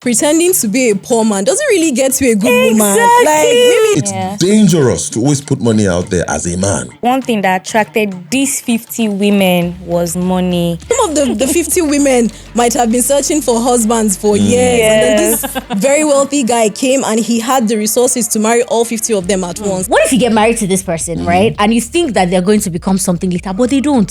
pretending to be a poor man doesn't really get you a good woman. Like, maybe It's dangerous to always put money out there as a man. One thing that attracted these 50 women was money. some of the 50 women might have been searching for husbands for years. And then this very wealthy guy came and he had the resources to marry all 50 of them at once. What if you get married to this person, right? And you think that they're going to become something later, but they don't.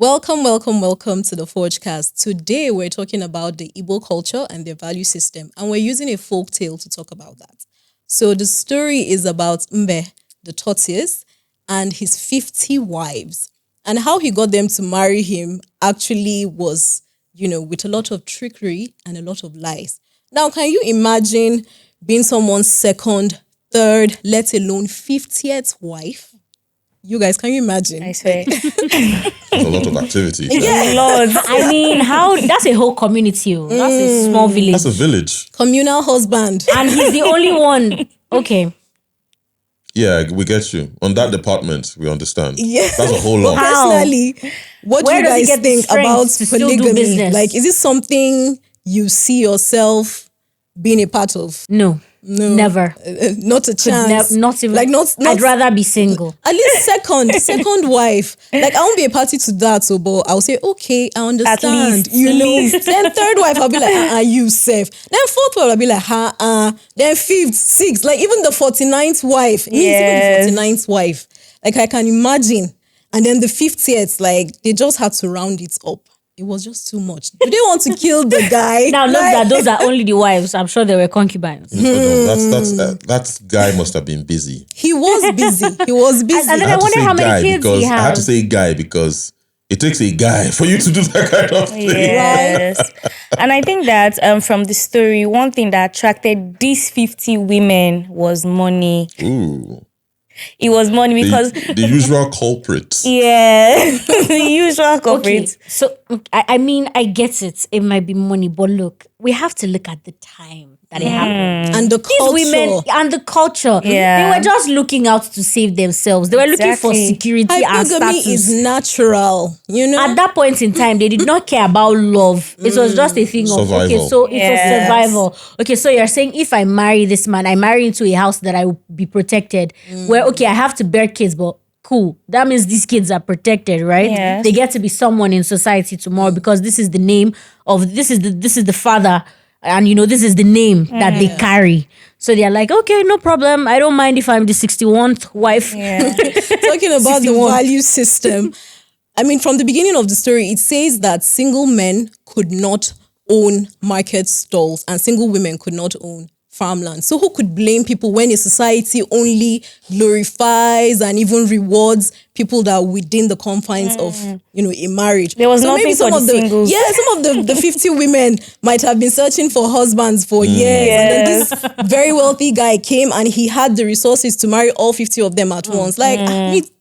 Welcome to the Forgecast. Today we're talking about the Igbo culture and their value system, and we're using a folk tale to talk about that. So the story is about Mbe the Tortoise and his 50 wives, and how he got them to marry him actually was, with a lot of trickery and a lot of lies. Now, can you imagine being someone's second, third, let alone 50th wife? You guys, can you imagine? I swear. There's a lot of activity. Lord. I mean, that's a whole community. That's a small village. That's a village. Communal husband. And he's the only one. Okay. Yeah, we get you. On that department, we understand. Yeah. That's a whole lot. Personally, what Where do you does he guys get the think strength about to still do polygamy? business? Like, is it something you see yourself being a part of? No. Never. Not a chance. Not even. Like, not. I'd rather be single. At least second wife. Like, I won't be a party to that, so but I'll say, okay, I understand. least. Then third wife, I'll be like, you safe. Then fourth wife, I'll be like, Then fifth, sixth, like even the 49th wife. Yes. Even the 49th wife. Like, I can imagine. And then the 50th, like, they just had to round it up. It was just too much. Do they want to kill the guy? Now, look, that those are only the wives. I'm sure they were concubines. That guy must have been busy. He was busy. And then I wonder how many kids he I had has. to say guy because it takes a guy for you to do that kind of thing. Yes. And I think that from the story, one thing that attracted these 50 women was money. Ooh. It was money because... The usual culprit. Yeah. The usual culprit. Okay, so I mean, I get it. It might be money, but look, we have to look at the time that it happened. And the These culture. women and the culture, Yeah. they were just looking out to save themselves. They were looking for Exactly. security and Hypergamy status. is natural, At that point in time, they did not care about love. It was just a thing of, okay, Survival. so it Yes. was survival. Okay, so you're saying if I marry this man, I marry into a house that I will be protected. Where, okay, I have to bear kids, but cool. That means these kids are protected, right? Yes. They get to be someone in society tomorrow because this is the name of, this is the father. And this is the name that they carry. So they're like, okay, no problem. I don't mind if I'm the 61st wife. Yeah. Talking about the 61. value system. I mean, from the beginning of the story, it says that single men could not own market stalls and single women could not own farmland. So who could blame people when a society only glorifies and even rewards people that are within the confines of, a marriage? There was so nothing maybe some for of the singles. Yeah, some of the 50 women might have been searching for husbands for years. And then this very wealthy guy came and he had the resources to marry all 50 of them at once. Like,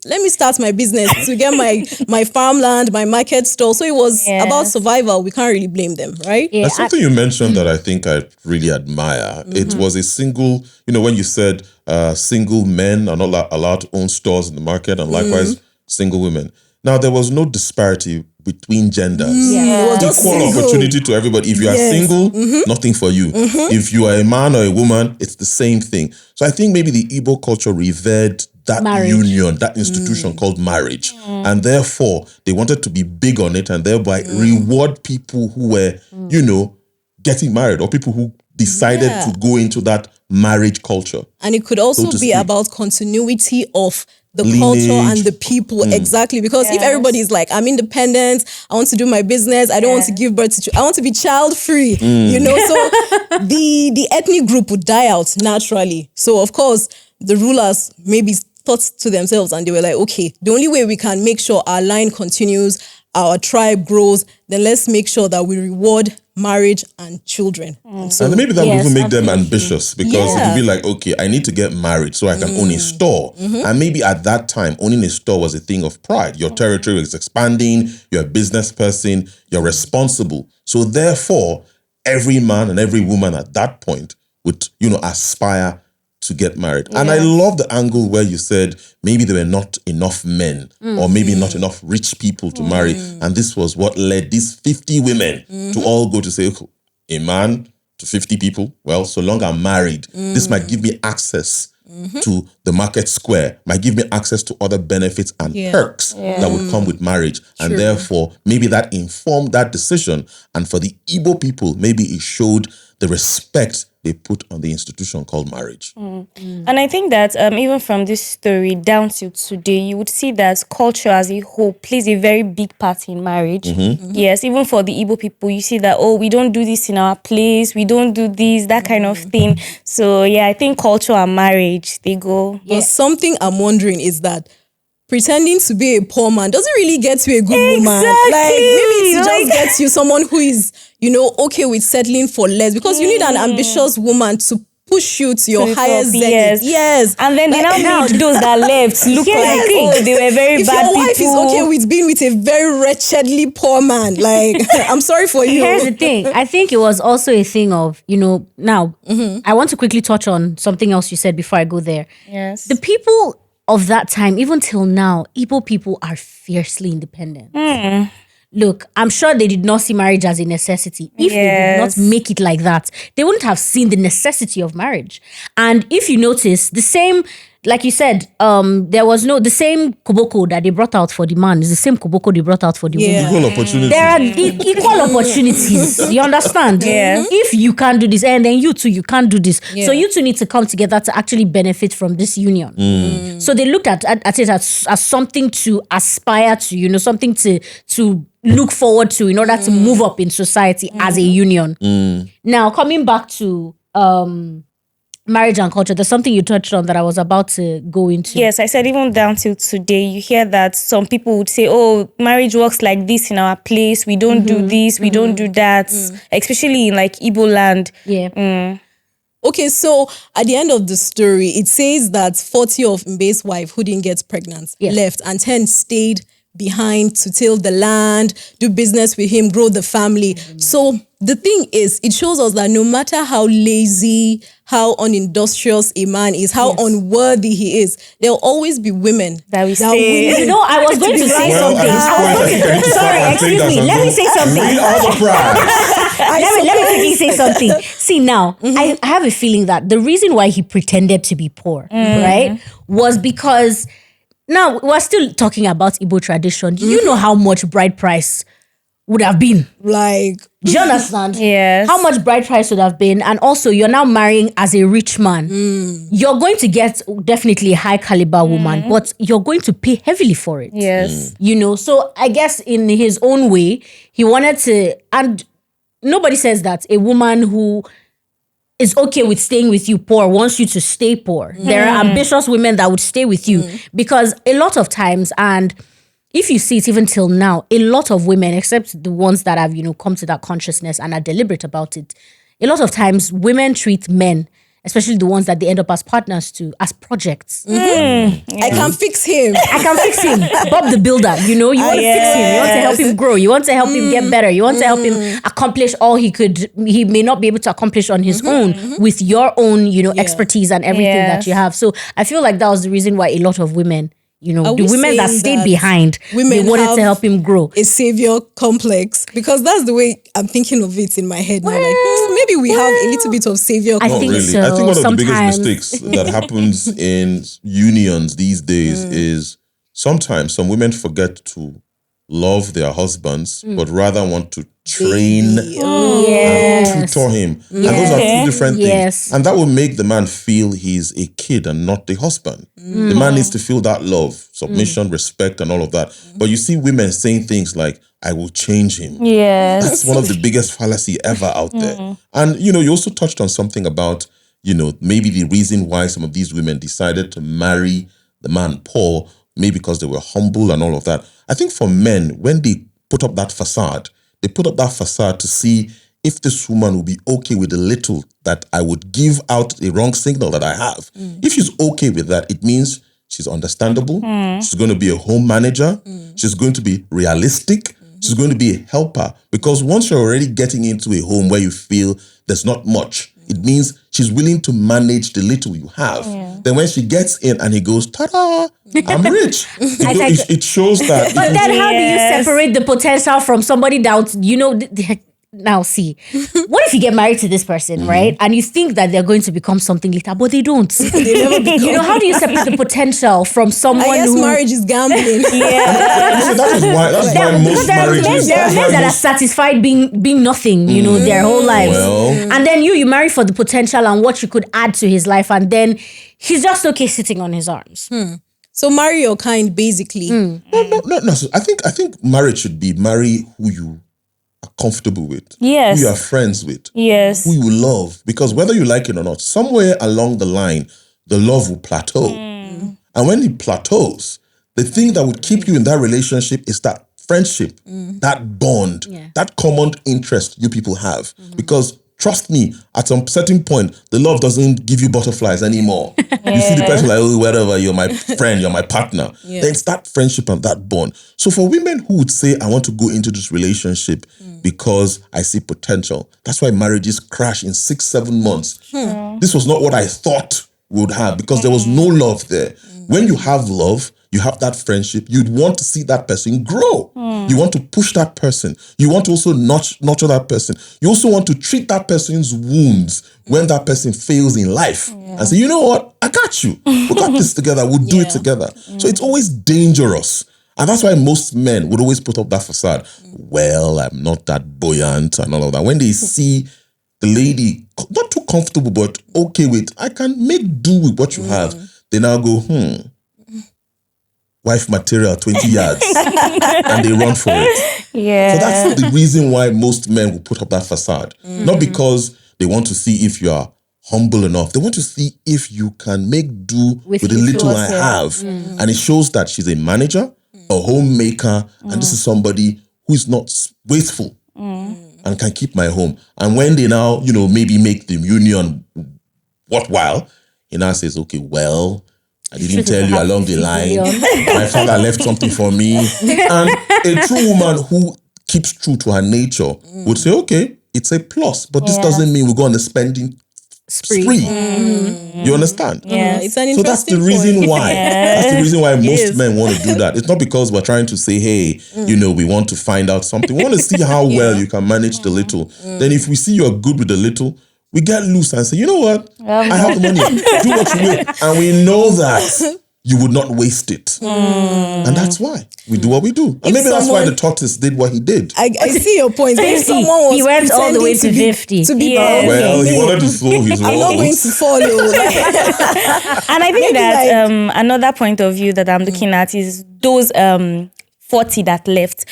let me start my business to get my farmland, my market stall. So it was about survival. We can't really blame them, right? Yeah, There's something you mentioned that I think I really admire. It was a single, when you said single men are not allowed to own stores in the market and likewise single women. Now, there was no disparity between genders. It was just Equal single. opportunity to everybody. If you are single, nothing for you. If you are a man or a woman, it's the same thing. So I think maybe the Igbo culture revered that Marriage. union, that institution called marriage. And therefore, they wanted to be big on it and thereby reward people who were, getting married or people who decided to go into that marriage culture. And it could also so to be speak. about continuity of the Lineage. culture and the people. Exactly. Because if everybody's like, I'm independent, I want to do my business, I don't want to give birth to I want to be child free, so the ethnic group would die out naturally. So of course, the rulers maybe thought to themselves and they were like, okay, the only way we can make sure our line continues, our tribe grows, then let's make sure that we reward marriage and children. And so And maybe that will Yes, even make them absolutely. ambitious because it Yeah. will be like, okay, I need to get married so I can own a store. And maybe at that time, owning a store was a thing of pride. Your territory is expanding, you're a business person, you're responsible. So therefore, every man and every woman at that point would, aspire to get married. And I love the angle where you said maybe there were not enough men or maybe not enough rich people to marry. And this was what led these 50 women to all go to say, okay, a man to 50 people. Well, so long I'm married, this might give me access to the market square, might give me access to other benefits and perks that would come with marriage. And therefore, maybe that informed that decision. And for the Igbo people, maybe it showed the respect they put on the institution called marriage. And I think that even from this story down to today, you would see that culture as a whole plays a very big part in marriage. Yes, even for the Igbo people, you see that, we don't do this in our place, we don't do this, that kind of thing. So yeah, I think culture and marriage, they go. but something I'm wondering is that pretending to be a poor man doesn't really get you a good woman. Like maybe it just gets you someone who is, okay with settling for less, because you need an ambitious woman to push you to your highest zenith. Yes. And then they now made those that left look like, they were very If bad your wife people. is okay with being with a very wretchedly poor man, like I'm sorry for you. Here's the thing. I think it was also a thing of, now I want to quickly touch on something else you said before I go there. Yes. The people of that time, even till now, Igbo people are fiercely independent. Look, I'm sure they did not see marriage as a necessity. If they did not make it like that, they wouldn't have seen the necessity of marriage. And if you notice, the same, like you said, there was the same koboko that they brought out for the man is the same koboko they brought out for the woman. Equal opportunity. There are equal opportunities. You understand? Yeah. If you can't do this, and then you too, you can't do this. So you two need to come together to actually benefit from this union. So they looked at it as something to aspire to, something to look forward to in order to move up in society as a union. Now, coming back to marriage and culture, there's something you touched on that I was about to go into. Yes, I said even down till today, you hear that some people would say, marriage works like this in our place. We don't do this, we don't do that. Especially in like Igbo land. Yeah. Okay, so at the end of the story, it says that 40 of Mbe's wife who didn't get pregnant left, and 10 stayed behind to till the land, do business with him, grow the family. So the thing is, it shows us that no matter how lazy, how unindustrious a man is, how unworthy he is, there'll always be women That we stay. I was going to say Well, something. at this point, I think I need to start Sorry, answering excuse that me. Let me say something. Read all the prize. Let me quickly say something. See, now, I have a feeling that the reason why he pretended to be poor, right, was because now we're still talking about Igbo tradition. Do you know how much bride price would have been? like, Do you understand? Yes. How much bride price would have been? And also, you're now marrying as a rich man. You're going to get definitely a high caliber woman, but you're going to pay heavily for it. Yes. So I guess in his own way, he wanted to, and nobody says that a woman who is okay with staying with you poor wants you to stay poor. There are ambitious women that would stay with you because a lot of times, and if you see it even till now, a lot of women, except the ones that have, come to that consciousness and are deliberate about it, a lot of times women treat men, especially the ones that they end up as partners to, as projects. I can fix him. I can fix him. Bob the builder, you want to fix him. You want to help him grow. You want to help him get better. You want to help him accomplish all he may not be able to accomplish on his own with your own, expertise and everything that you have. So I feel like that was the reason why a lot of women, Are the we women that saying stayed that behind, women they wanted have to help him grow. a savior complex? Because that's the way I'm thinking of it in my head now. Like, maybe we have a little bit of savior I Not complex. think really. so. I think one of the Sometimes. biggest mistakes that happens in unions these days is sometimes some women forget to love their husbands, but rather want to train and tutor him. And those are two different things. Yes. And that will make the man feel he's a kid and not the husband. The man needs to feel that love, submission, respect, and all of that. But you see women saying things like, I will change him. Yes. That's one of the biggest fallacy ever out there. And, you also touched on something about, maybe the reason why some of these women decided to marry the man Paul, maybe because they were humble and all of that. I think for men, when they put up that facade. They put up that facade to see if this woman will be okay with the little that I would give out a wrong signal that I have. If she's okay with that, it means she's understandable. She's going to be a home manager. She's going to be realistic. She's going to be a helper. Because once you're already getting into a home where you feel there's not much, it means she's willing to manage the little you have. Then when she gets in and he goes, ta-da, I'm rich. It shows that. But then how do you separate the potential from somebody that, now see, what if you get married to this person, right? And you think that they're going to become something later, but they don't. They never become. How do you separate the potential from someone I guess who... marriage is gambling. So that's why most marriages... There are men that are satisfied being nothing, their whole lives. Well. And then you marry for the potential and what you could add to his life, and then he's just okay sitting on his arms. So marry your kind, basically. No. So I think marriage should be marry who you are comfortable with, Yes. who you are friends with, Yes. who you love. Because whether you like it or not, somewhere along the line, the love will plateau. And when it plateaus, the thing that would keep you in that relationship is that friendship, that bond, that common interest you people have. Because trust me, at some certain point, the love doesn't give you butterflies anymore. You see the person like, oh, whatever, you're my friend, you're my partner. Then it's that friendship and that bond. So for women who would say, I want to go into this relationship because I see potential, that's why marriages crash in 6-7 months. This was not what I thought we would have because there was no love there. When you have love, you have that friendship, you'd want to see that person grow. You want to push that person. You want to also nurture that person. You also want to treat that person's wounds when that person fails in life and say, you know what, I got you. We got this together. We'll do it together. So it's always dangerous. And that's why most men would always put up that facade. Well, I'm not that buoyant and all of that. When they see the lady, not too comfortable, but okay with, I can make do with what you have. They now go, wife material 20 yards and they run for it. So that's the reason why most men will put up that facade. Not because they want to see if you are humble enough. They want to see if you can make do with the little I have. And it shows that she's a manager, a homemaker, and this is somebody who is not wasteful and can keep my home. And when they now, maybe make the union worthwhile, he now says, okay, well, I didn't tell you along the line. My father left something for me. And a true woman who keeps true to her nature would say, okay, it's a plus, but this doesn't mean we go on a spending spree. You understand? It's an interesting So that's the reason why. That's the reason why most is. men want to do that. It's not because we're trying to say, hey, we want to find out something. We want to see how well you can manage the little. Then if we see you're good with the little, we get loose and say, you know what? I have the money. Do what you will. And we know that you would not waste it. And that's why we do what we do. And maybe that's why the tortoise did what he did. I see your point. If someone was He went all the way to 50. To be Well, he wanted to slow his I'm not going rolls. to follow. And I think Maybe that another point of view that I'm looking at is those 40 that left.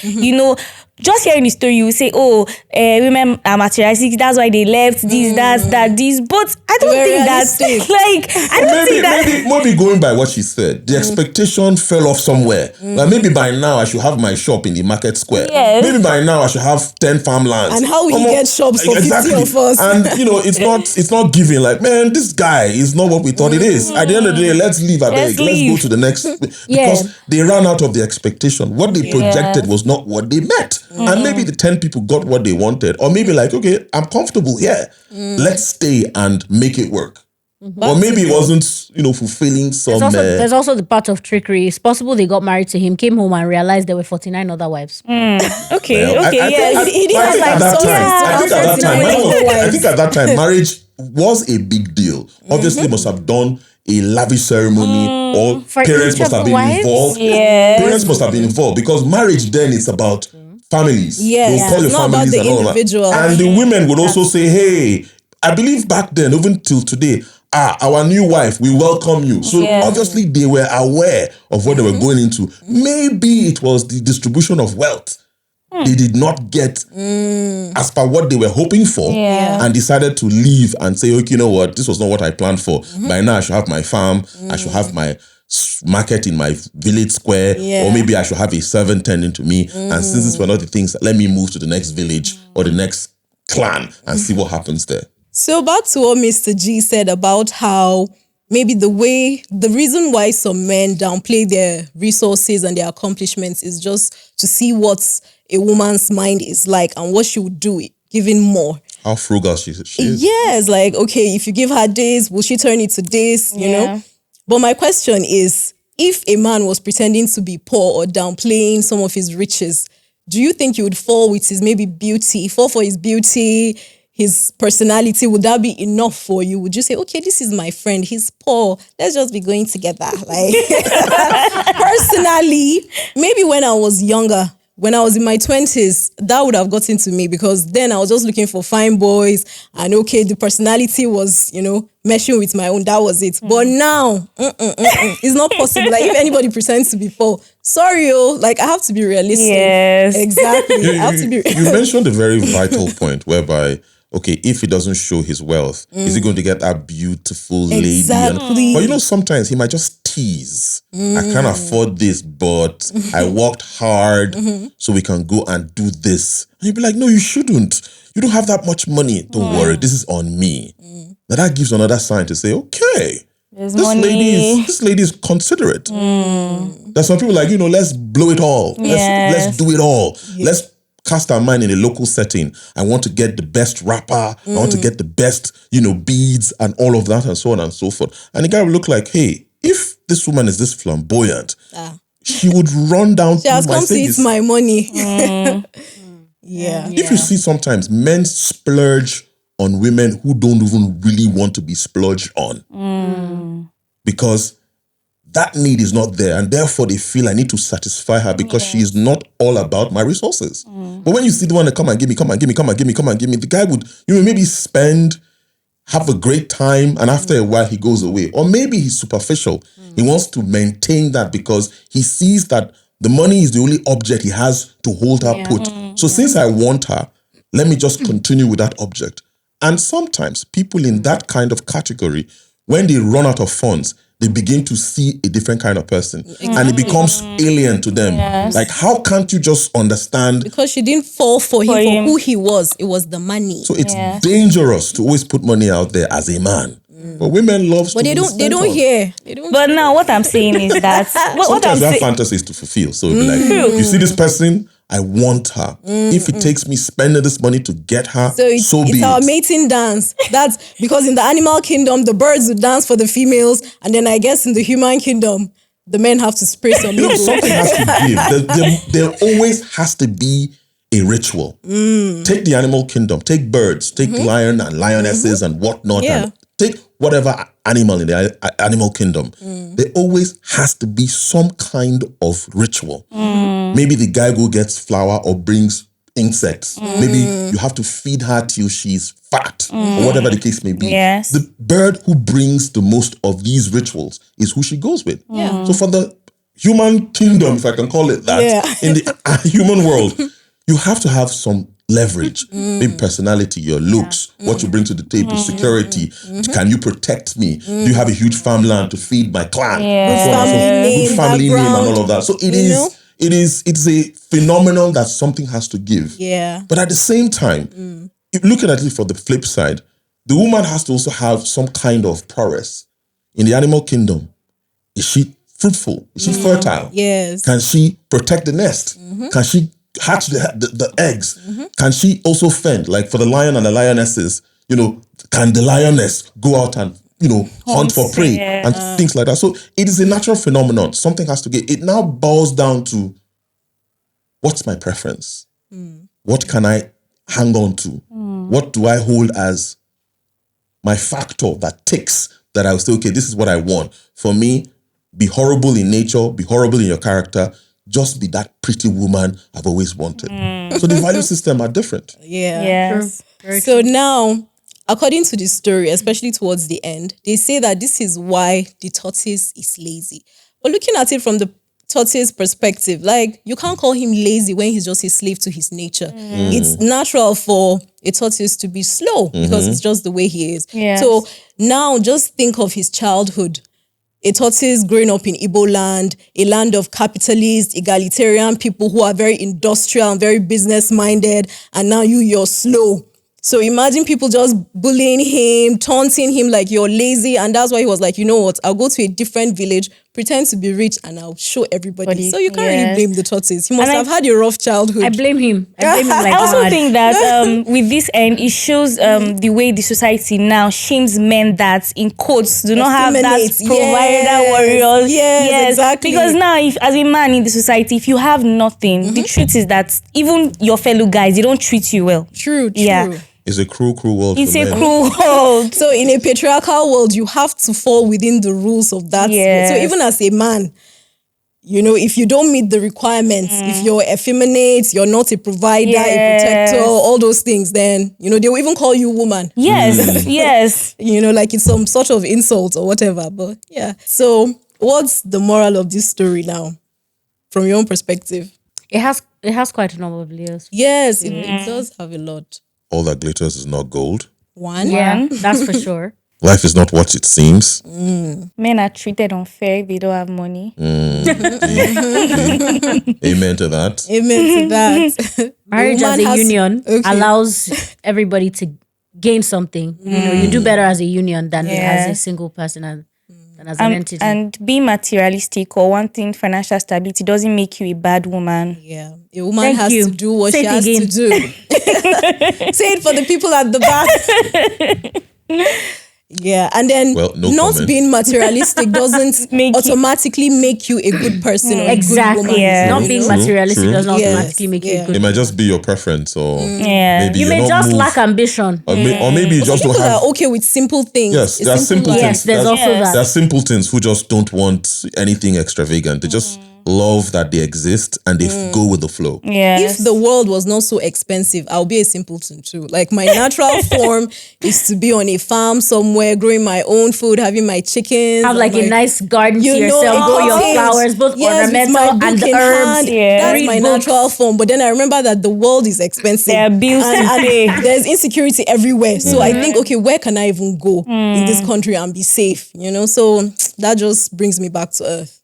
Just hearing the story, you will say, women are materialistic, that's why they left, this, this. But I don't think that's Maybe going by what she said, the expectation fell off somewhere. Like maybe by now I should have my shop in the market square. Yes. Maybe by now I should have 10 farmlands. And how will you get shops for 50 of us? And it's not giving. Like, man, this guy is not what we thought it is. At the end of the day, let's leave. I beg. Let's go to the next. Because they ran out of the expectation. What they projected was not what they met. And maybe the 10 people got what they wanted. Or maybe like, okay, I'm comfortable here. Let's stay and make it work. Or maybe it wasn't, fulfilling some... There's also the part of trickery. It's possible they got married to him, came home and realized there were 49 other wives. He did have I think at that time, marriage was a big deal. Obviously, must have done a lavish ceremony, or parents must have been involved. Parents must have been involved because marriage then is about families. Yes, call your it's not families about the and all individual. that. And the women would also say, hey, I believe back then, even till today, our new wife, we welcome you. So obviously they were aware of what they were going into. Maybe it was the distribution of wealth. They did not get as per what they were hoping for and decided to leave and say, okay, you know what, this was not what I planned for. By now I should have my farm, I should have my market in my village square, or maybe I should have a servant tending to me. And since these were not the things, let me move to the next village or the next clan and see what happens there. So back to what Mr. G said about how maybe the reason why some men downplay their resources and their accomplishments is just to see what a woman's mind is like and what she would do giving more. How frugal she is. Yes, like, okay, if you give her this, will she turn it to this, you know? But my question is, if a man was pretending to be poor or downplaying some of his riches, do you think he would fall with his maybe beauty, fall for his beauty, his personality? Would that be enough for you? Would you say, okay, this is my friend, he's poor, let's just be going together? Like, personally, maybe when I was younger, when I was in my 20s, that would have gotten to me because then I was just looking for fine boys and okay, the personality was, meshing with my own. That was it. But now, it's not possible. Like if anybody pretends to be poor, sorry, like I have to be realistic. Yes. Exactly. I have to be You mentioned a very vital point whereby, okay, if he doesn't show his wealth, is he going to get that beautiful lady? Exactly. But sometimes he might just tease. I can't afford this, but I worked hard so we can go and do this. And you'd be like, no, you shouldn't. You don't have that much money. Don't worry, this is on me. Now that gives another sign to say, okay, There's money. This lady is considerate. There's some people like, let's blow it all. Let's do it all. Let's cast our mind in a local setting. I want to get the best rapper. I want to get the best, beads and all of that and so on and so forth. And the guy will look like, hey, if this woman is this flamboyant, she would run down She has come to eat my money. Yeah. If you see sometimes men splurge on women who don't even really want to be splurged on. Because that need is not there, and therefore they feel I need to satisfy her because she is not all about my resources. But when you see the one that come and give me, the guy would, maybe have a great time, and after a while he goes away. Or maybe he's superficial. He wants to maintain that because he sees that the money is the only object he has to hold her put. So since I want her, let me just continue with that object. And sometimes people in that kind of category, when they run out of funds, they begin to see a different kind of person. And it becomes alien to them. Yes. Like, how can't you just understand? Because she didn't fall for him for who he was. It was the money. So it's dangerous to always put money out there as a man. But women love to. But they don't hear. But now what I'm saying is that sometimes we have fantasies to fulfill. So it'll be like, you see this person, I want her. If it takes me spending this money to get her, so it's our mating dance. That's because in the animal kingdom, the birds would dance for the females, and then I guess in the human kingdom, the men have to spray some. Something has to give. There always has to be a ritual. Take the animal kingdom. Take birds. Take lion and lionesses and whatnot. Yeah. And take whatever animal in the animal kingdom. There always has to be some kind of ritual. Maybe the guy who gets flour or brings insects. Maybe you have to feed her till she's fat or whatever the case may be. Yes. The bird who brings the most of these rituals is who she goes with. So for the human kingdom, if I can call it that, in the human world, you have to have some leverage, maybe personality, your looks, what you bring to the table, security. Can you protect me? Do you have a huge farmland to feed my clan? Good family name and all of that. So it's a phenomenon that something has to give. Yeah. But at the same time, if looking at it for the flip side, the woman has to also have some kind of prowess. In the animal kingdom, is she fruitful? Is she fertile? Yes. Can she protect the nest? Can she hatch the eggs? Can she also fend? Like for the lion and the lionesses, can the lioness go out and, hunt for prey and things like that? So it is a natural phenomenon. Something has to get, it now boils down to what's my preference? What can I hang on to? What do I hold as my factor that ticks that I will say, okay, this is what I want. For me, be horrible in nature, be horrible in your character, just be that pretty woman I've always wanted. So the value system are different. Yeah. Yes. So now, according to the story, especially towards the end, they say that this is why the tortoise is lazy. But looking at it from the tortoise perspective, like you can't call him lazy when he's just a slave to his nature. It's natural for a tortoise to be slow because it's just the way he is. Yes. So now just think of his childhood. a tortoise growing up in Igbo land, a land of capitalists, egalitarian people who are very industrial and very business-minded, and now you're slow. So imagine people just bullying him, taunting him like you're lazy, and that's why he was like, you know what, I'll go to a different village, pretend to be rich, and I'll show everybody. So you can't really blame the tortoise. He must have had a rough childhood. I blame him. I blame him like I also mad. think that with this end, it shows the way the society now shames men that, in quotes, do not have that Effeminate. provider warriors. Yes, exactly. Because now, if as a man in the society, if you have nothing, the truth is that even your fellow guys, they don't treat you well. True. Yeah. It's a cruel world. It's for a men. cruel world. So in a patriarchal world, you have to fall within the rules of that. Yes. So even as a man, you know, if you don't meet the requirements, if you're effeminate, you're not a provider, a protector, all those things, then, you know, they will even call you woman. Yes, yes. You know, like it's some sort of insult or whatever. But yeah. So what's the moral of this story now, from your own perspective? It has quite a number of layers. Yes, it does have a lot. All that glitters is not gold. One. Yeah, that's for sure. Life is not what it seems. Men are treated unfair if they don't have money. Amen to that. Amen to that. Marriage as Woman a has- union okay. allows everybody to gain something. You know, you do better as a union than as a Yes. single person and than as an entity. And being materialistic or wanting financial stability doesn't make you a bad woman. Yeah, a woman Thank has you. to do what Say she it has again. to do. Say it for the people at the back. Yeah, and then Well, no not comment. being materialistic doesn't automatically make you a good person or a Exactly. good woman. Yeah. Not you being know? materialistic True. does not Yes, automatically make you yeah. a good. It might just be your preference, or Yeah. maybe You you're may not just moved, lack ambition. or maybe you Some just don't people have. are okay with simple things. Yes, A there are simple life. things. Yes, there's There- also that. There are simpletons who just don't want anything extravagant. They just love that they exist and they go with the flow. Yes. If the world was not so expensive, I'll be a simpleton too. Like my natural form is to be on a farm somewhere, growing my own food, having my chickens. Have like a nice garden to you know, yourself, grow your cottage. flowers, both Yes, with ornamental my book and the in herbs. hand. Yeah. That's Read my books. natural form. But then I remember that the world is expensive. There are bills to and pay. there's insecurity everywhere. So I think, okay, where can I even go in this country and be safe? You know, so that just brings me back to earth.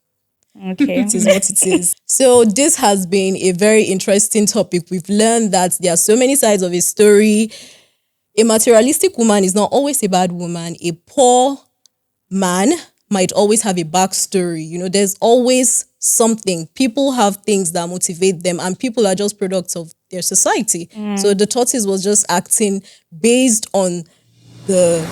Okay. It is what it is. So this has been a very interesting topic. We've learned that there are so many sides of a story. A materialistic woman is not always a bad woman. A poor man might always have a backstory. You know, there's always something. People have things that motivate them, and people are just products of their society. So the tortoise was just acting based on the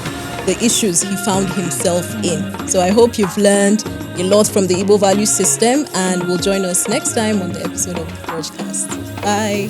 issues he found himself in. So I hope you've learned a lot from the Igbo value system, and will join us next time on the episode of the podcast. Bye.